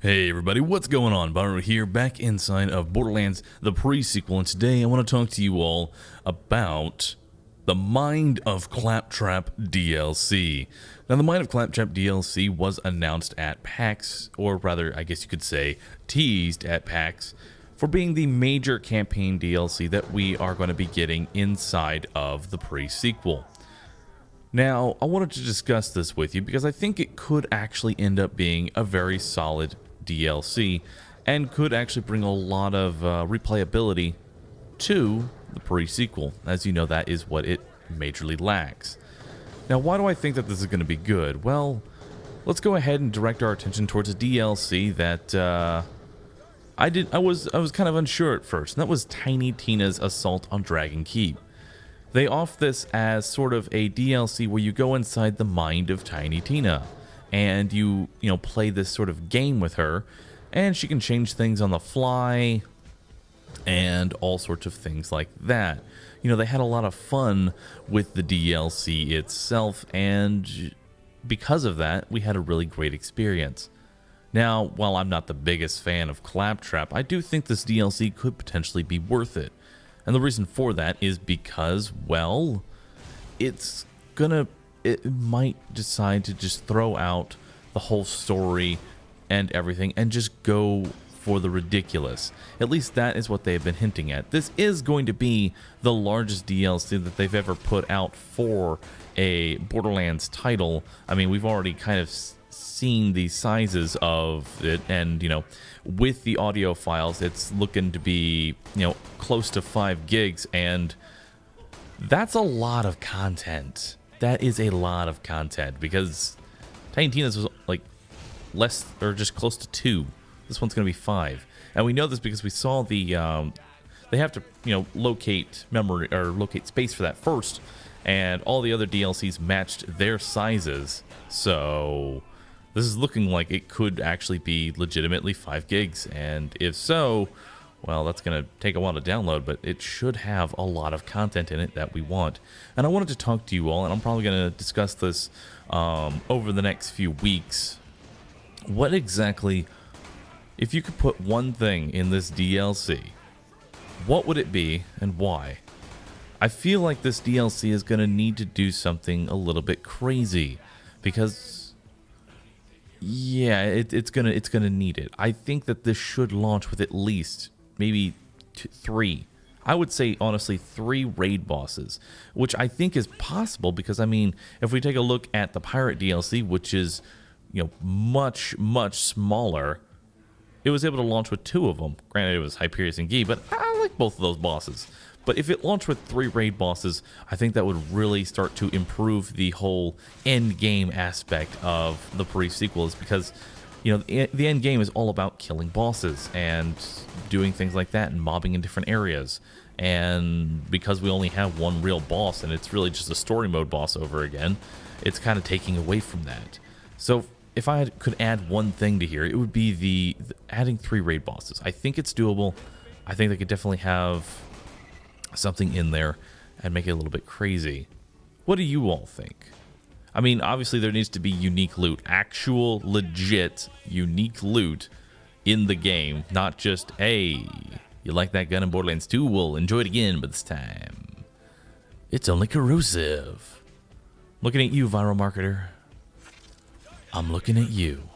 Hey everybody, what's going on? Bahroo here, back inside of Borderlands, the pre-sequel, and today I want to talk to you all about the Mind of Claptrap DLC. Now, the Mind of Claptrap DLC was announced at PAX, or rather, I guess you could say, teased at PAX, for being the major campaign DLC that we are going to be getting inside of the pre-sequel. Now, I wanted to discuss this with you because I think it could actually end up being a very solid DLC and could actually bring a lot of replayability to the pre-sequel. As you know, that is what it majorly lacks. Now, why do I think that this is going to be good? Well, let's go ahead and direct our attention towards a DLC that I was kind of unsure at first, and that was Tiny Tina's Assault on Dragon Keep. They offer this as sort of a DLC where you go inside the mind of Tiny Tina and you play this sort of game with her, and she can change things on the fly and all sorts of things like that. They had a lot of fun with the DLC itself, and because of that, we had a really great experience. Now, while I'm not the biggest fan of Claptrap, I do think this DLC could potentially be worth it. And the reason for that is because, well, it might decide to just throw out the whole story and everything and just go for the ridiculous. At least that is what they have been hinting at. This is going to be the largest DLC that they've ever put out for a Borderlands title. I mean, we've already kind of seen the sizes of it, and with the audio files, it's looking to be close to 5 gigs, and that's a lot of content. That is a lot of content, because Tiny Tina's was like less, or just close to 2. This one's going to be 5, and we know this because we saw the they have to locate memory or locate space for that first, and all the other DLCs matched their sizes. So this is looking like it could actually be legitimately 5 gigs, and if so, well, that's going to take a while to download, but it should have a lot of content in it that we want. And I wanted to talk to you all, and I'm probably going to discuss this over the next few weeks. What exactly, if you could put one thing in this DLC, what would it be and why? I feel like this DLC is going to need to do something a little bit crazy, because yeah, it's gonna need it. I think that this should launch with at least maybe 3. I would say honestly 3 raid bosses, which I think is possible because, I mean, if we take a look at the Pirate DLC, which is much smaller, it was able to launch with 2 of them. Granted, it was Hyperius and Guy, but I like both of those bosses. But if it launched with 3 raid bosses, I think that would really start to improve the whole end game aspect of the pre-sequels, because the end game is all about killing bosses and doing things like that and mobbing in different areas. And because we only have one real boss and it's really just a story mode boss over again, it's kind of taking away from that. So if I could add one thing to here, it would be the adding 3 raid bosses. I think it's doable. I think they could definitely have something in there and make it a little bit crazy. What do you all think? I mean, obviously there needs to be unique loot, actual legit unique loot in the game, not just, hey, you like that gun in Borderlands 2? We'll enjoy it again, but this time it's only corrosive. Looking at you, viral marketer. I'm looking at you.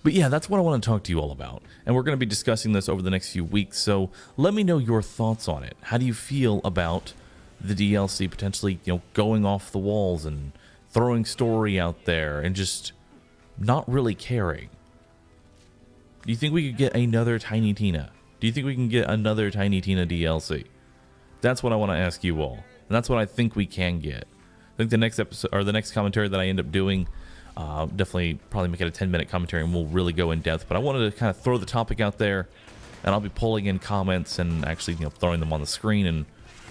But yeah, that's what I want to talk to you all about. And we're going to be discussing this over the next few weeks, so let me know your thoughts on it. How do you feel about the DLC potentially, going off the walls and throwing story out there and just not really caring? Do you think we could get another Tiny Tina? Do you think we can get another Tiny Tina DLC? That's what I want to ask you all. And that's what I think we can get. I think the next episode, or the next commentary that I end up doing, definitely probably make it a 10-minute commentary and we'll really go in depth. But I wanted to kind of throw the topic out there, and I'll be pulling in comments and actually throwing them on the screen, and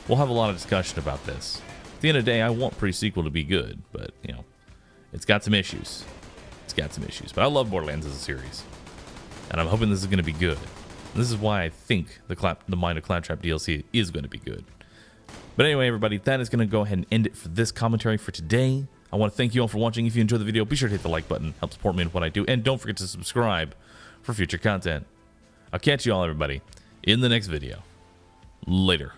we'll have a lot of discussion about this. At the end of the day, I want pre-sequel to be good, but it's got some issues. But I love Borderlands as a series, and I'm hoping this is going to be good. And this is why I think the Mind of Claptrap DLC is going to be good. But anyway, everybody, that is going to go ahead and end it for this commentary for today. I want to thank you all for watching. If you enjoyed the video, be sure to hit the like button. Help support me in what I do. And don't forget to subscribe for future content. I'll catch you all, everybody, in the next video. Later.